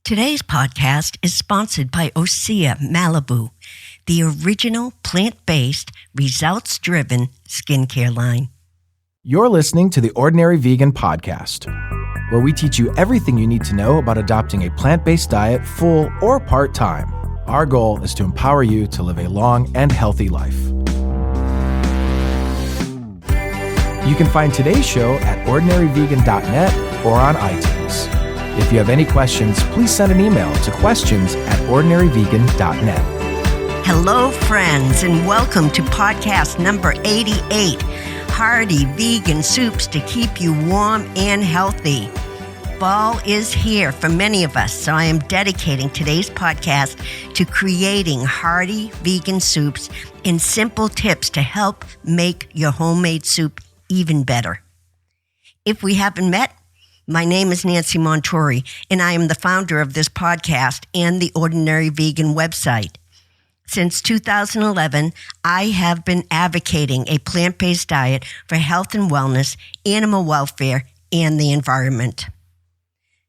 Today's podcast is sponsored by Osea Malibu, the original plant-based, results-driven skincare line. You're listening to the Ordinary Vegan Podcast, where we teach you everything you need to know about adopting a plant-based diet full or part-time. Our goal is to empower you to live a long and healthy life. You can find today's show at ordinaryvegan.net or on iTunes. If you have any questions, please send an email to questions@ordinaryvegan.net. Hello, friends, and welcome to podcast number 88, Hearty Vegan Soups to Keep You Warm and Healthy. Fall is here for many of us, so I am dedicating today's podcast to creating hearty vegan soups and simple tips to help make your homemade soup even better. If we haven't met, my name is Nancy Montori, and I am the founder of this podcast and the Ordinary Vegan website. Since 2011, I have been advocating a plant-based diet for health and wellness, animal welfare, and the environment.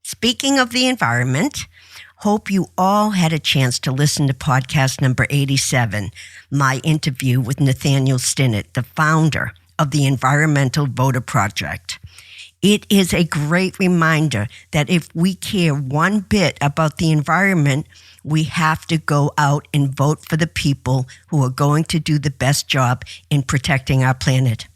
Speaking of the environment, hope you all had a chance to listen to podcast number 87, my interview with Nathaniel Stinnett, the founder of the Environmental Voter Project. It is a great reminder that if we care one bit about the environment, we have to go out and vote for the people who are going to do the best job in protecting our planet.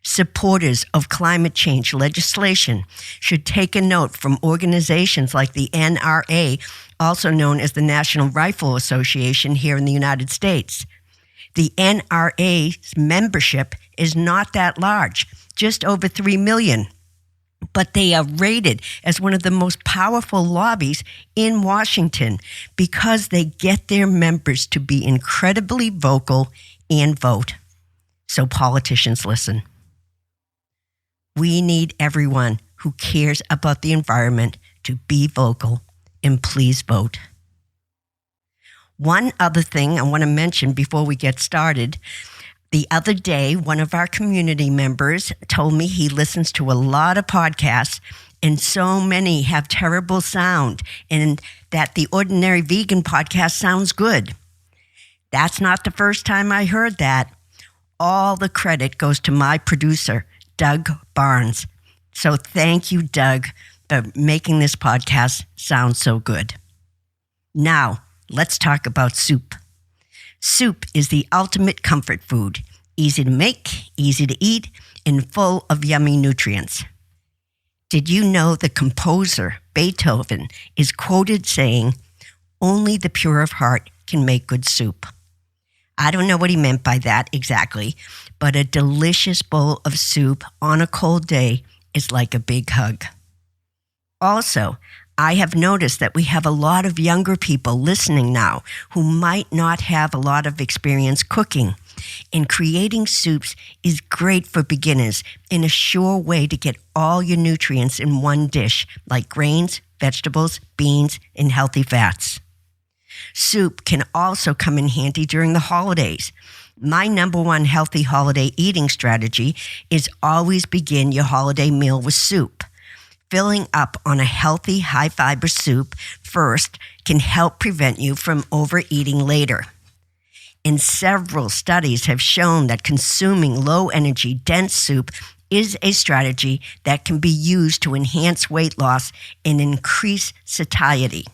Supporters of climate change legislation should take a note from organizations like the NRA, also known as the National Rifle Association here in the United States. The NRA's membership is not that large, just over 3 million, but they are rated as one of the most powerful lobbies in Washington because they get their members to be incredibly vocal and vote. So politicians, listen. We need everyone who cares about the environment to be vocal and please vote. One other thing I want to mention before we get started. The other day, one of our community members told me he listens to a lot of podcasts and so many have terrible sound and that the Ordinary Vegan podcast sounds good. That's not the first time I heard that. All the credit goes to my producer, Doug Barnes. So thank you, Doug, for making this podcast sound so good. Now, let's talk about soup. Soup is the ultimate comfort food, easy to make, easy to eat, and full of yummy nutrients. Did you know the composer, Beethoven, is quoted saying, "Only the pure of heart can make good soup"? I don't know what he meant by that exactly, but a delicious bowl of soup on a cold day is like a big hug. Also, I have noticed that we have a lot of younger people listening now who might not have a lot of experience cooking. And creating soups is great for beginners and a sure way to get all your nutrients in one dish, like grains, vegetables, beans, and healthy fats. Soup can also come in handy during the holidays. My number one healthy holiday eating strategy is always begin your holiday meal with soup. Filling up on a healthy, high-fiber soup first can help prevent you from overeating later. And several studies have shown that consuming low-energy, dense soup is a strategy that can be used to enhance weight loss and increase satiety,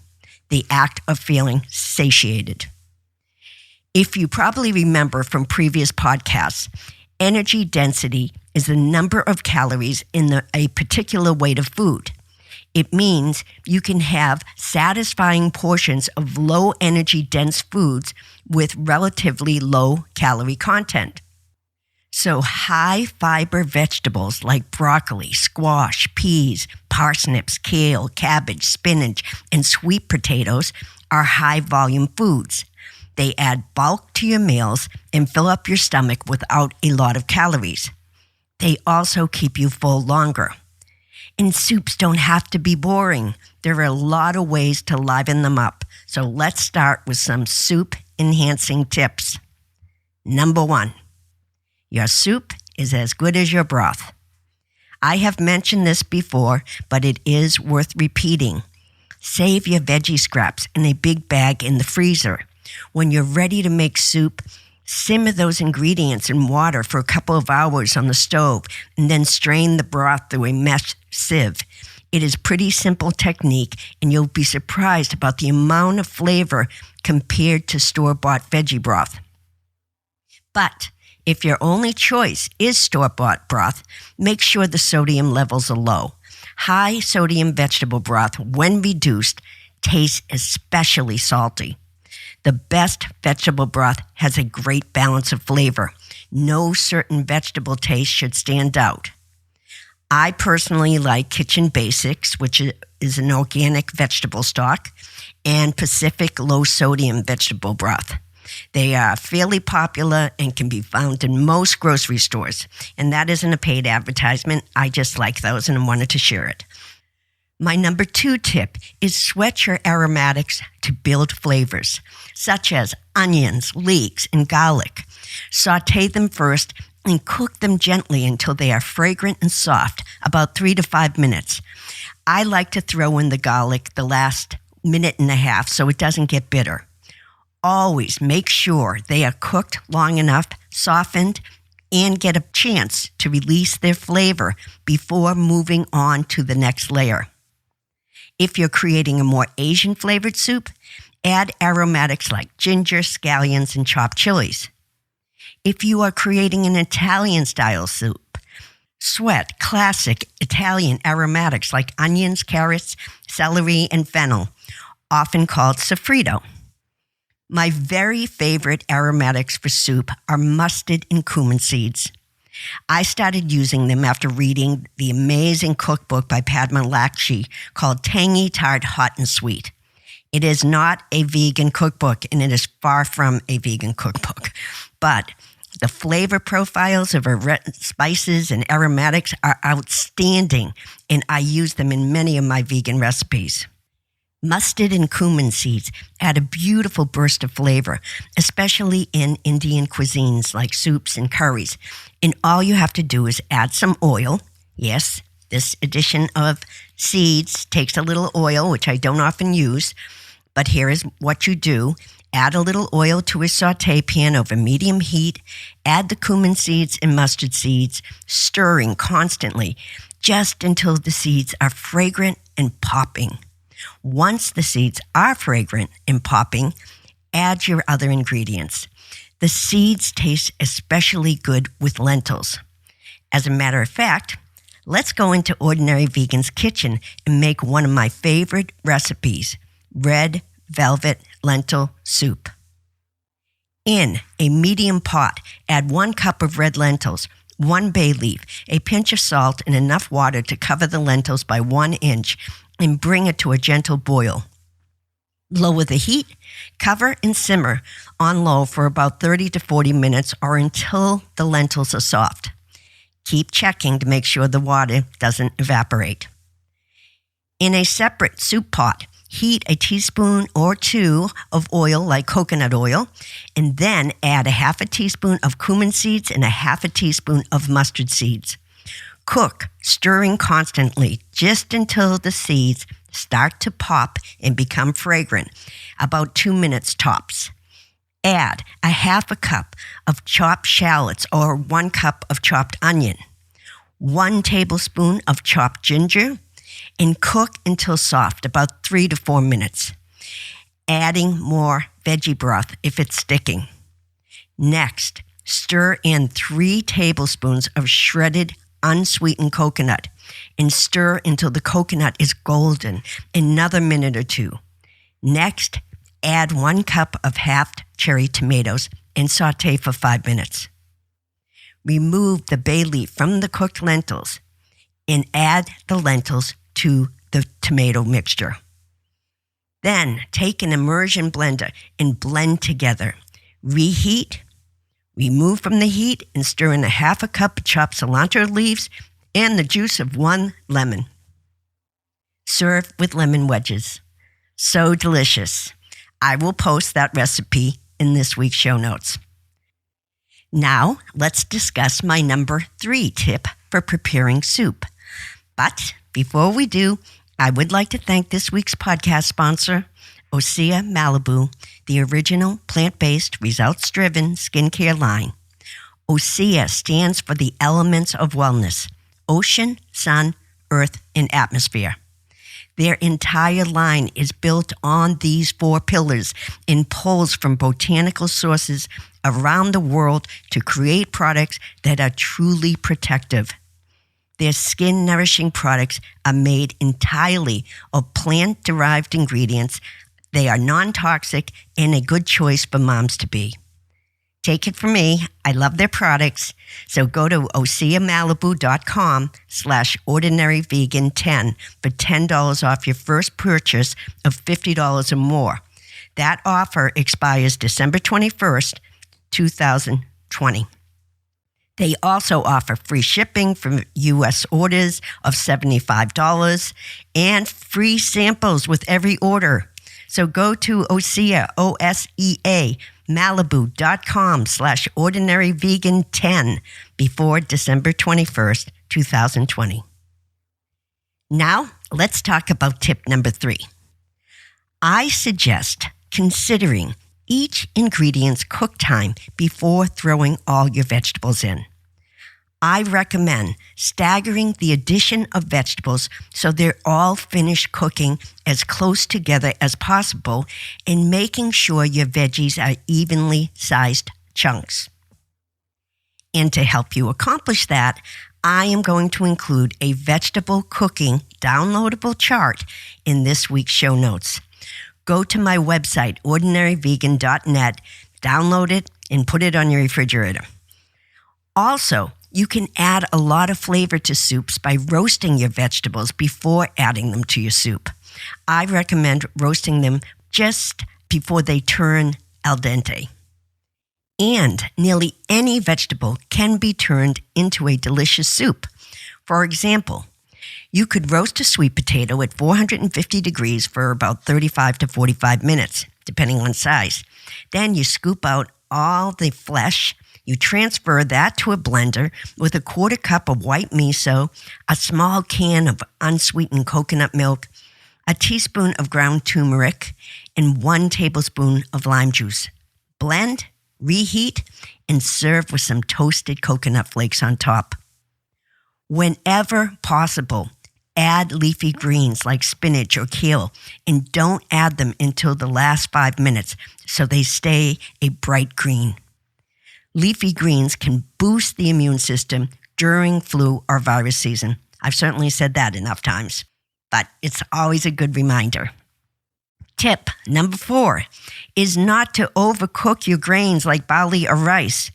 the act of feeling satiated. If you probably remember from previous podcasts, energy density is the number of calories in a particular weight of food. It means you can have satisfying portions of low-energy dense foods with relatively low calorie content. So high-fiber vegetables like broccoli, squash, peas, parsnips, kale, cabbage, spinach, and sweet potatoes are high-volume foods. They add bulk to your meals and fill up your stomach without a lot of calories. They also keep you full longer. And soups don't have to be boring. There are a lot of ways to liven them up. So let's start with some soup-enhancing tips. Number 1, your soup is as good as your broth. I have mentioned this before, but it is worth repeating. Save your veggie scraps in a big bag in the freezer. When you're ready to make soup, simmer those ingredients in water for a couple of hours on the stove and then strain the broth through a mesh sieve. It is a pretty simple technique, and you'll be surprised about the amount of flavor compared to store-bought veggie broth. But if your only choice is store-bought broth, make sure the sodium levels are low. High sodium vegetable broth, when reduced, tastes especially salty. The best vegetable broth has a great balance of flavor. No certain vegetable taste should stand out. I personally like Kitchen Basics, which is an organic vegetable stock, and Pacific low-sodium vegetable broth. They are fairly popular and can be found in most grocery stores. And that isn't a paid advertisement. I just like those and wanted to share it. My number 2 tip is sweat your aromatics to build flavors, such as onions, leeks, and garlic. Sauté them first and cook them gently until they are fragrant and soft, about 3 to 5 minutes. I like to throw in the garlic the last minute and a half so it doesn't get bitter. Always make sure they are cooked long enough, softened, and get a chance to release their flavor before moving on to the next layer. If you're creating a more Asian-flavored soup, add aromatics like ginger, scallions, and chopped chilies. If you are creating an Italian-style soup, sweat classic Italian aromatics like onions, carrots, celery, and fennel, often called sofrito. My very favorite aromatics for soup are mustard and cumin seeds. I started using them after reading the amazing cookbook by Padma Lakshmi called Tangy, Tart, Hot, and Sweet. It is not a vegan cookbook, and it is far from a vegan cookbook. But the flavor profiles of her spices and aromatics are outstanding, and I use them in many of my vegan recipes. Mustard and cumin seeds add a beautiful burst of flavor, especially in Indian cuisines like soups and curries. And all you have to do is add some oil. Yes, this addition of seeds takes a little oil, which I don't often use. But here is what you do. Add a little oil to a sauté pan over medium heat. Add the cumin seeds and mustard seeds, stirring constantly, just until the seeds are fragrant and popping. Once the seeds are fragrant and popping, add your other ingredients. The seeds taste especially good with lentils. As a matter of fact, let's go into Ordinary Vegan's kitchen and make one of my favorite recipes, red velvet lentil soup. In a medium pot, add 1 cup of red lentils, 1 bay leaf, a pinch of salt, and enough water to cover the lentils by 1 inch, and bring it to a gentle boil. Lower the heat, cover and simmer on low for about 30 to 40 minutes or until the lentils are soft. Keep checking to make sure the water doesn't evaporate. In a separate soup pot, heat a teaspoon or 2 of oil like coconut oil, and then add a half a teaspoon of cumin seeds and a half a teaspoon of mustard seeds. Cook, stirring constantly just until the seeds start to pop and become fragrant, about 2 minutes tops. Add a half a cup of chopped shallots or 1 cup of chopped onion, 1 tablespoon of chopped ginger, and cook until soft, about 3 to 4 minutes, adding more veggie broth if it's sticking. Next, stir in 3 tablespoons of shredded unsweetened coconut and stir until the coconut is golden, another minute or 2. Next, add 1 cup of halved cherry tomatoes and sauté for 5 minutes. Remove the bay leaf from the cooked lentils and add the lentils to the tomato mixture. Then take an immersion blender and blend together. Reheat, remove from the heat, and stir in a half a cup of chopped cilantro leaves and the juice of 1 lemon. Serve with lemon wedges. So delicious. I will post that recipe in this week's show notes. Now, let's discuss my number 3 tip for preparing soup. But before we do, I would like to thank this week's podcast sponsor, Osea Malibu, the original plant-based, results-driven skincare line. Osea stands for the elements of wellness: ocean, sun, earth, and atmosphere. Their entire line is built on these 4 pillars and pulls from botanical sources around the world to create products that are truly protective. Their skin-nourishing products are made entirely of plant-derived ingredients. They are non-toxic and a good choice for moms-to-be. Take it from me, I love their products, so go to oseamalibu.com/ordinaryvegan10 for $10 off your first purchase of $50 or more. That offer expires December 21st, 2020. They also offer free shipping for U.S. orders of $75 and free samples with every order. So go to Osea, O-S-E-A, Malibu.com/ordinaryvegan10 before December 21st, 2020. Now, let's talk about tip number 3. I suggest considering each ingredient's cook time before throwing all your vegetables in. I recommend staggering the addition of vegetables so they're all finished cooking as close together as possible and making sure your veggies are evenly sized chunks. And to help you accomplish that, I am going to include a vegetable cooking downloadable chart in this week's show notes. Go to my website, ordinaryvegan.net, download it, and put it on your refrigerator. Also, you can add a lot of flavor to soups by roasting your vegetables before adding them to your soup. I recommend roasting them just before they turn al dente. And nearly any vegetable can be turned into a delicious soup. For example, you could roast a sweet potato at 450 degrees for about 35 to 45 minutes, depending on size. Then you scoop out all the flesh. You transfer that to a blender with a 1/4 cup of white miso, a small can of unsweetened coconut milk, a teaspoon of ground turmeric, and 1 tablespoon of lime juice. Blend, reheat, and serve with some toasted coconut flakes on top. Whenever possible, add leafy greens like spinach or kale, and don't add them until the last 5 minutes so they stay a bright green. Leafy greens can boost the immune system during flu or virus season. I've certainly said that enough times, but it's always a good reminder. Tip number 4 is not to overcook your grains like barley or rice.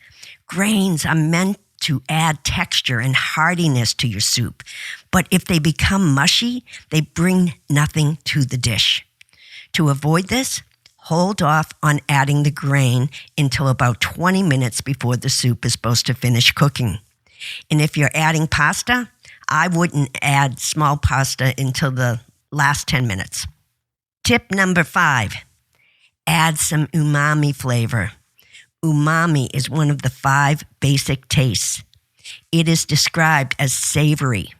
Grains are meant to add texture and heartiness to your soup, but if they become mushy, they bring nothing to the dish. To avoid this, hold off on adding the grain until about 20 minutes before the soup is supposed to finish cooking. And if you're adding pasta, I wouldn't add small pasta until the last 10 minutes. Tip number 5, add some umami flavor. Umami is one of the 5 basic tastes. It is described as savory.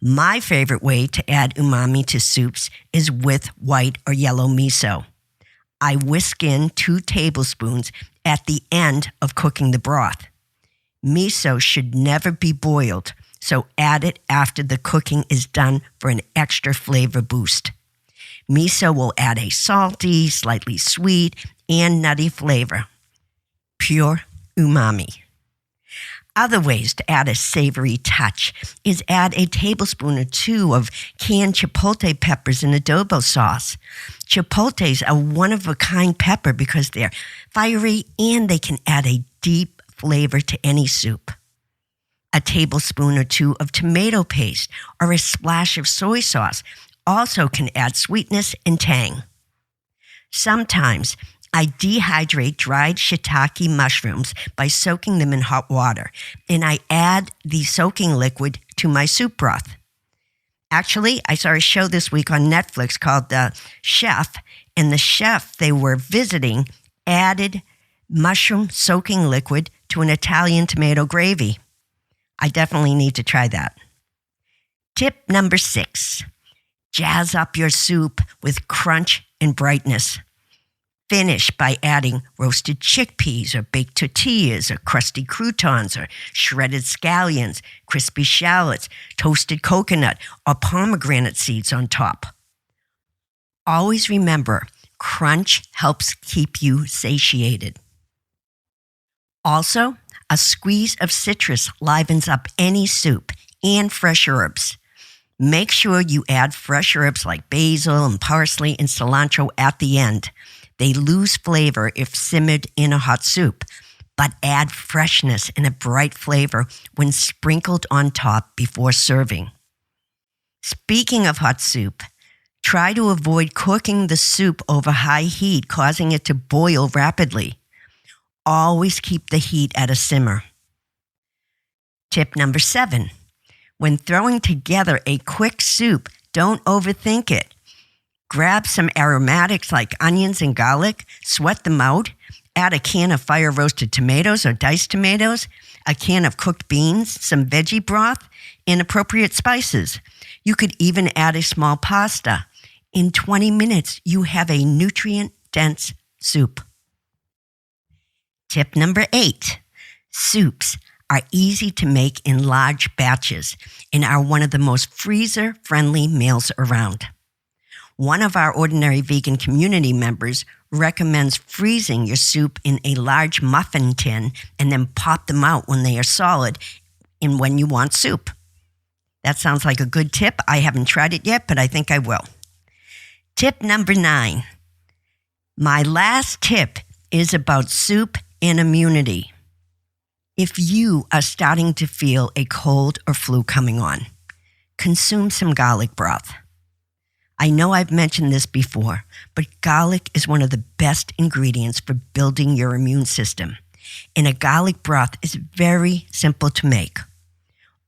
My favorite way to add umami to soups is with white or yellow miso. I whisk in 2 tablespoons at the end of cooking the broth. Miso should never be boiled, so add it after the cooking is done for an extra flavor boost. Miso will add a salty, slightly sweet, and nutty flavor. Pure umami. Other ways to add a savory touch is add a tablespoon or 2 of canned chipotle peppers in adobo sauce. Chipotles are one-of-a-kind pepper because they're fiery and they can add a deep flavor to any soup. A tablespoon or 2 of tomato paste or a splash of soy sauce also can add sweetness and tang. Sometimes I dehydrate dried shiitake mushrooms by soaking them in hot water, and I add the soaking liquid to my soup broth. Actually, I saw a show this week on Netflix called The Chef, and the chef they were visiting added mushroom soaking liquid to an Italian tomato gravy. I definitely need to try that. Tip number 6. Jazz up your soup with crunch and brightness. Finish by adding roasted chickpeas or baked tortillas or crusty croutons or shredded scallions, crispy shallots, toasted coconut, or pomegranate seeds on top. Always remember, crunch helps keep you satiated. Also, a squeeze of citrus livens up any soup and fresh herbs. Make sure you add fresh herbs like basil and parsley and cilantro at the end. They lose flavor if simmered in a hot soup, but add freshness and a bright flavor when sprinkled on top before serving. Speaking of hot soup, try to avoid cooking the soup over high heat, causing it to boil rapidly. Always keep the heat at a simmer. Tip number 7. When throwing together a quick soup, don't overthink it. Grab some aromatics like onions and garlic, sweat them out, add a can of fire-roasted tomatoes or diced tomatoes, a can of cooked beans, some veggie broth, and appropriate spices. You could even add a small pasta. In 20 minutes, you have a nutrient-dense soup. Tip number 8. Soups are easy to make in large batches and are one of the most freezer-friendly meals around. One of our Ordinary Vegan community members recommends freezing your soup in a large muffin tin and then pop them out when they are solid and when you want soup. That sounds like a good tip. I haven't tried it yet, but I think I will. Tip number 9. My last tip is about soup and immunity. If you are starting to feel a cold or flu coming on, consume some garlic broth. I know I've mentioned this before, but garlic is one of the best ingredients for building your immune system, and a garlic broth is very simple to make.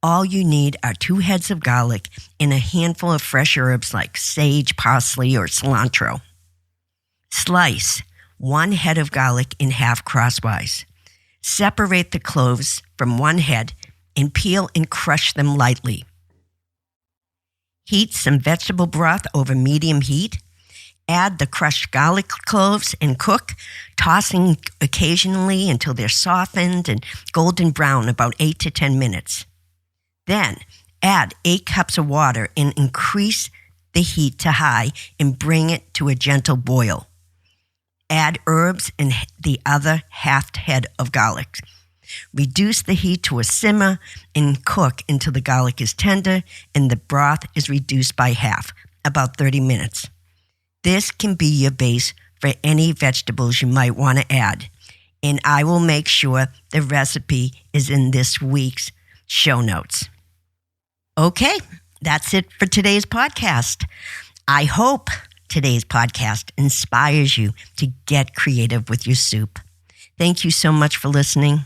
All you need are 2 heads of garlic and a handful of fresh herbs like sage, parsley, or cilantro. Slice 1 head of garlic in half crosswise. Separate the cloves from 1 head and peel and crush them lightly. Heat some vegetable broth over medium heat. Add the crushed garlic cloves and cook, tossing occasionally until they're softened and golden brown, about 8 to 10 minutes. Then add 8 cups of water and increase the heat to high and bring it to a gentle boil. Add herbs and the other half head of garlic. Reduce the heat to a simmer and cook until the garlic is tender and the broth is reduced by half, about 30 minutes. This can be your base for any vegetables you might want to add, and I will make sure the recipe is in this week's show notes. Okay, that's it for today's podcast. I hope today's podcast inspires you to get creative with your soup. Thank you so much for listening.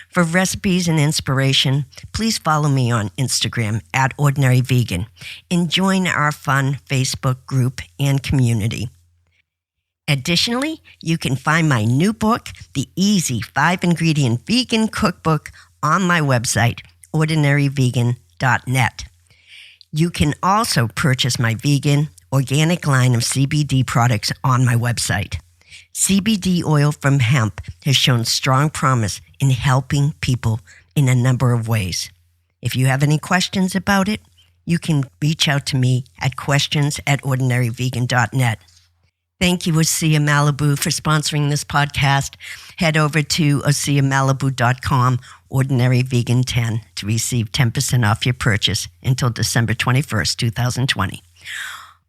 For recipes and inspiration, please follow me on Instagram at Ordinary Vegan and join our fun Facebook group and community. Additionally, you can find my new book, The Easy 5-Ingredient Vegan Cookbook, on my website, ordinaryvegan.net. You can also purchase my vegan, organic line of CBD products on my website. CBD oil from hemp has shown strong promise in helping people in a number of ways. If you have any questions about it, you can reach out to me at questions@ordinaryvegan.net. Thank you, Osea Malibu, for sponsoring this podcast. Head over to oseamalibu.com, Ordinary Vegan 10, to receive 10% off your purchase until December 21st, 2020.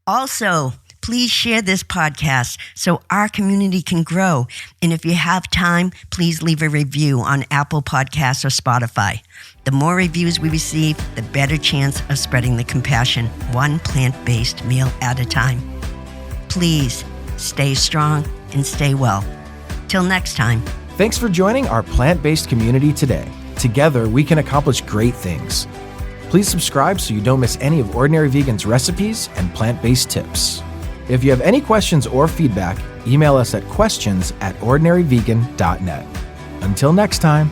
Also, please share this podcast so our community can grow. And if you have time, please leave a review on Apple Podcasts or Spotify. The more reviews we receive, the better chance of spreading the compassion, one plant-based meal at a time. Please stay strong and stay well. Till next time. Thanks for joining our plant-based community today. Together, we can accomplish great things. Please subscribe so you don't miss any of Ordinary Vegan's recipes and plant-based tips. If you have any questions or feedback, email us at questions@ordinaryvegan.net. Until next time.